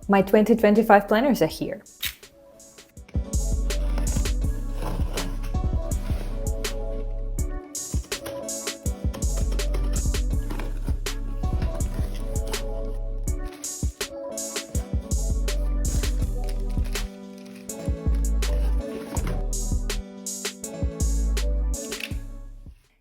My 2025 planners are here.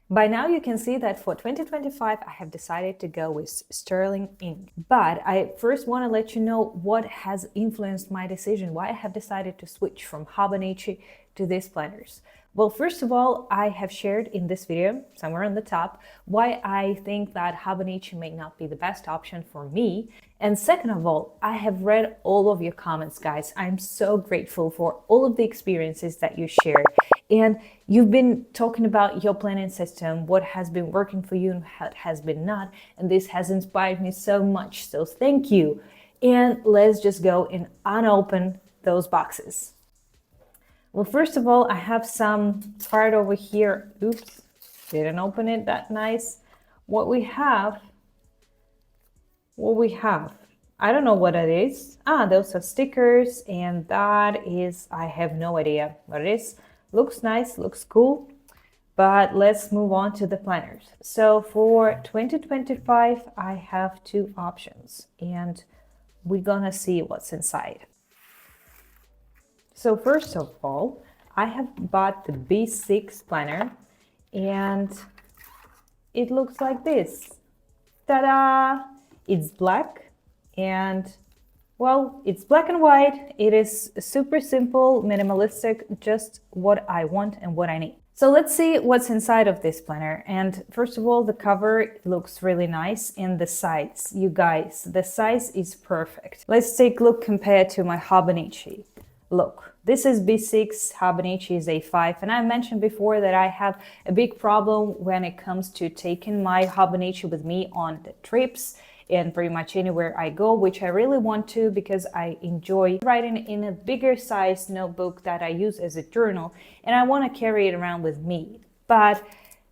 By now you can see that for 2025 I have decided to go with sterling ink. But I first want to let you know what has influenced my decision, why I have decided to switch from Hobonichi to these planners. Well, first of all, I have shared in this video, somewhere on the top, why I think that Hobonichi may not be the best option for me. And second of all, I have read all of your comments, guys. I'm so grateful for all of the experiences that you shared. And you've been talking about your planning system, what has been working for you and what has been not. And this has inspired me so much. So thank you. And let's just go and unopen those boxes. Well, first of all, I have some part over here. Oops, didn't open it that nice. What we have, I don't know what it is. Those are stickers, and that is, I have no idea what it is. Looks nice, looks cool, but let's move on to the planners. So for 2025, I have two options, and we're gonna see what's inside. So first of all, I have bought the B6 planner, and it looks like this. Ta-da! It's black, and well, it's black and white. It is super simple, minimalistic, just what I want and what I need. So let's see what's inside of this planner. And first of all, the cover looks really nice, and the size, you guys, the size is perfect. Let's take a look compared to my Hobonichi. Look, this is B6, Hobonichi is A5, and I mentioned before that I have a big problem when it comes to taking my Hobonichi with me on the trips and pretty much anywhere I go, which I really want to because I enjoy writing in a bigger size notebook that I use as a journal, and I want to carry it around with me. But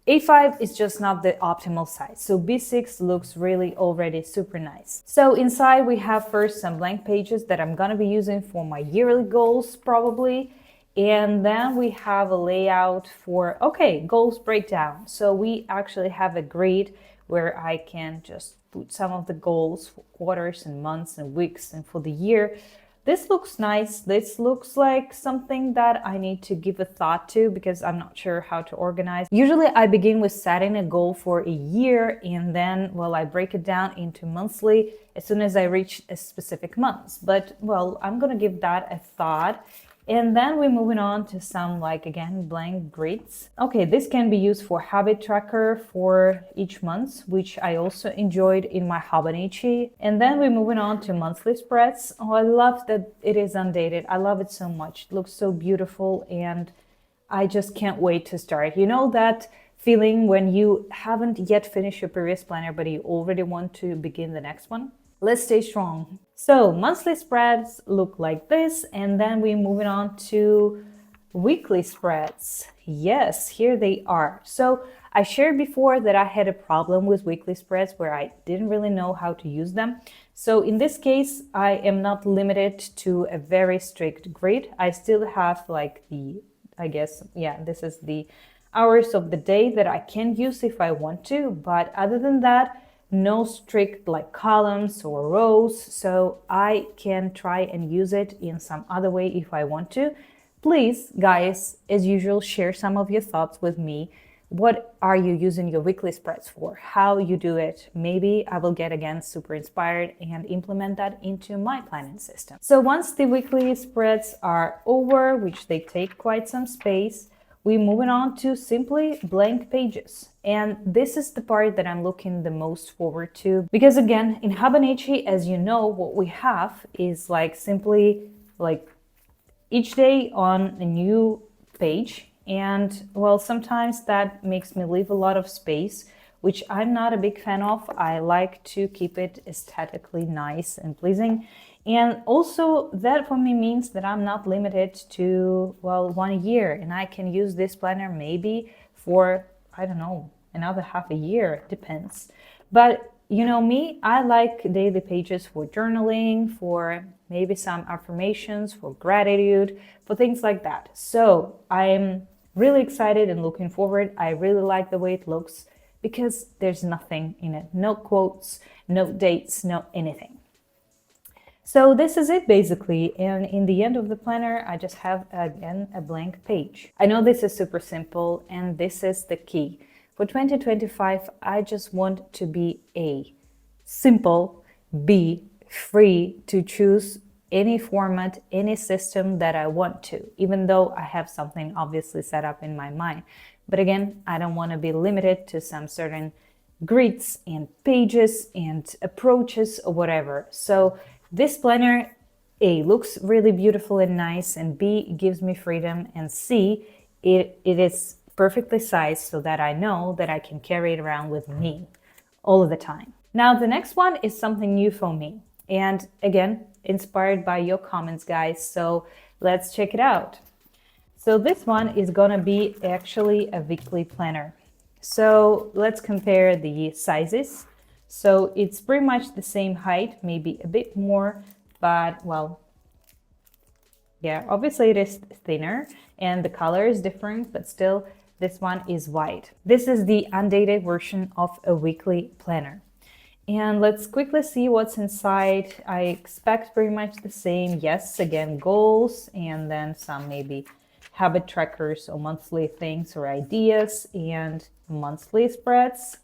A5 is just not the optimal size, so B6 looks really already super nice. So inside we have first some blank pages that I'm gonna be using for my yearly goals probably, and then we have a layout for, goals breakdown. So we actually have a grid where I can just put some of the goals for quarters and months and weeks and for the year. This looks nice. This looks like something that I need to give a thought to because I'm not sure how to organize. Usually I begin with setting a goal for a year, and then, well, I break it down into monthly as soon as I reach a specific month. But, well, I'm gonna give that a thought. And then we're moving on to some, again, blank grids. Okay, this can be used for habit tracker for each month, which I also enjoyed in my Hobonichi. And then we're moving on to monthly spreads. Oh, I love that it is undated. I love it so much. It looks so beautiful, and I just can't wait to start. You know that feeling when you haven't yet finished your previous planner, but you already want to begin the next one? Let's stay strong. So monthly spreads look like this, and then we're moving on to weekly spreads. Yes, here they are. So I shared before that I had a problem with weekly spreads where I didn't really know how to use them. So in this case, I am not limited to a very strict grid. I still have this is the hours of the day that I can use if I want to, but other than that, no strict columns or rows, so I can try and use it in some other way if I want to. Please, guys, as usual, share some of your thoughts with me. What are you using your weekly spreads for? How you do it? Maybe I will get again super inspired and implement that into my planning system. So once the weekly spreads are over, which they take quite some space, we're moving on to simply blank pages. And this is the part that I'm looking the most forward to. Because again, in Hobonichi, as you know, what we have is simply each day on a new page. And well, sometimes that makes me leave a lot of space, which I'm not a big fan of. I like to keep it aesthetically nice and pleasing. And also that for me means that I'm not limited to, 1 year, and I can use this planner maybe for, I don't know, another half a year, depends. But you know me, I like daily pages for journaling, for maybe some affirmations, for gratitude, for things like that. So I'm really excited and looking forward. I really like the way it looks because there's nothing in it. No quotes, no dates, no anything. So this is it basically, and in the end of the planner I just have again a blank page. I know this is super simple and this is the key. For 2025 I just want to be A, simple, B, free to choose any format, any system that I want to, even though I have something obviously set up in my mind. But again, I don't want to be limited to some certain grids and pages and approaches or whatever. So this planner, A, looks really beautiful and nice, and B, gives me freedom, and C, it is perfectly sized so that I know that I can carry it around with me all of the time. Now, the next one is something new for me. And again, inspired by your comments, guys. So let's check it out. So this one is gonna be actually a weekly planner. So let's compare the sizes. So it's pretty much the same height, maybe a bit more, but well, yeah, obviously it is thinner and the color is different, but still this one is white. This is the undated version of a weekly planner. And let's quickly see what's inside. I expect pretty much the same. Yes, again, goals, and then some maybe habit trackers or monthly things or ideas, and monthly spreads.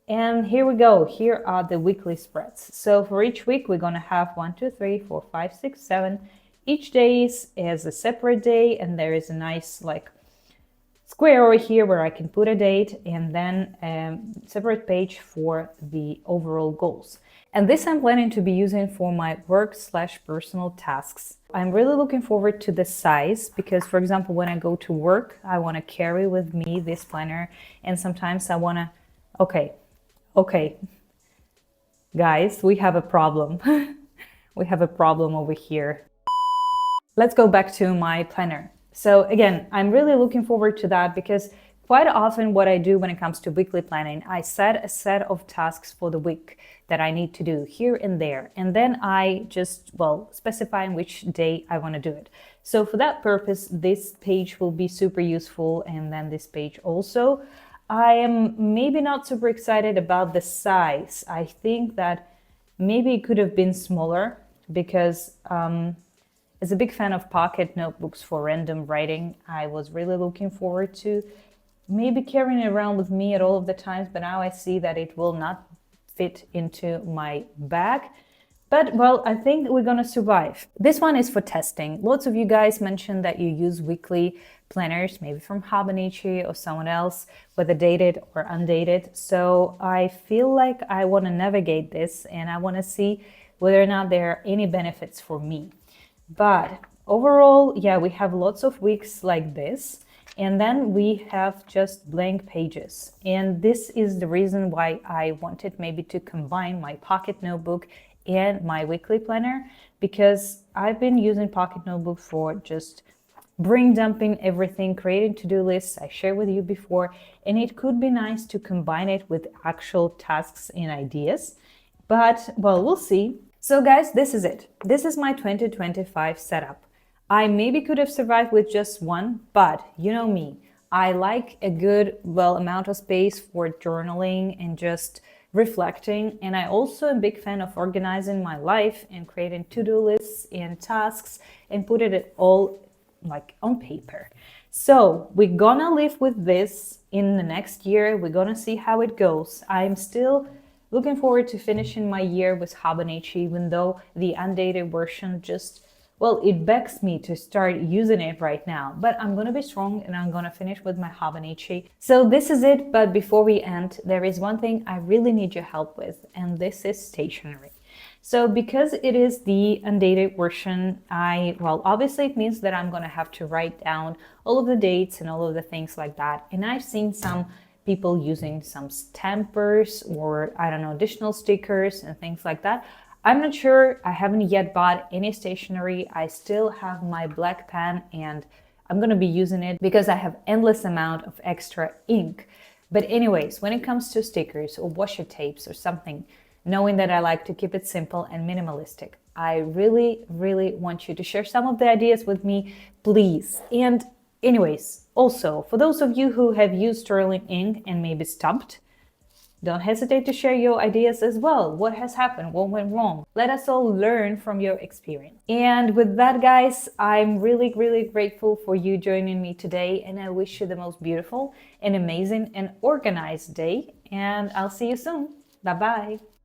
And here we go. Here are the weekly spreads. So for each week, we're going to have 1, 2, 3, 4, 5, 6, 7. Each day is a separate day, and there is a nice like square over here where I can put a date, and then a separate page for the overall goals. And this I'm planning to be using for my work/personal tasks. I'm really looking forward to the size because, for example, when I go to work, I want to carry with me this planner, and sometimes I want to, okay, guys, we have a problem. We have a problem over here. Let's go back to my planner. So again, I'm really looking forward to that because quite often what I do when it comes to weekly planning, I set a set of tasks for the week that I need to do here and there. And then I just, well, specify in which day I want to do it. So for that purpose, this page will be super useful. And then this page also. I am maybe not super excited about the size. I think that maybe it could have been smaller because as a big fan of pocket notebooks for random writing, I was really looking forward to maybe carrying it around with me at all of the times, but now I see that it will not fit into my bag. But well, I think we're gonna survive. This one is for testing. Lots of you guys mentioned that you use weekly planners, maybe from Hobonichi or someone else, whether dated or undated. So I feel like I wanna navigate this and I wanna see whether or not there are any benefits for me. But overall, yeah, we have lots of weeks like this, and then we have just blank pages. And this is the reason why I wanted maybe to combine my pocket notebook and my weekly planner, because I've been using pocket notebook for just brain dumping everything, creating to-do lists I shared with you before, and it could be nice to combine it with actual tasks and ideas. But well, we'll see. So guys, this is it. This is my 2025 setup. I maybe could have survived with just one, but you know me. I like a good, amount of space for journaling and just reflecting. And I also am a big fan of organizing my life and creating to-do lists and tasks and putting it all like on paper. So we're gonna live with this in the next year. We're gonna see how it goes. I'm still looking forward to finishing my year with Hobonichi, even though the undated version just, it begs me to start using it right now. But I'm going to be strong and I'm going to finish with my Hobonichi. So this is it. But before we end, there is one thing I really need your help with, and this is stationery. So because it is the undated version, obviously it means that I'm going to have to write down all of the dates and all of the things like that. And I've seen some people using some stampers or I don't know, additional stickers and things like that. I'm not sure. I haven't yet bought any stationery. I still have my black pen and I'm going to be using it because I have endless amount of extra ink. But anyways, when it comes to stickers or washi tapes or something, knowing that I like to keep it simple and minimalistic. I really, really want you to share some of the ideas with me, please. And anyways, also, for those of you who have used Sterling ink and maybe stopped, don't hesitate to share your ideas as well. What has happened? What went wrong? Let us all learn from your experience. And with that, guys, I'm really, really grateful for you joining me today. And I wish you the most beautiful and amazing and organized day. And I'll see you soon. Bye-bye.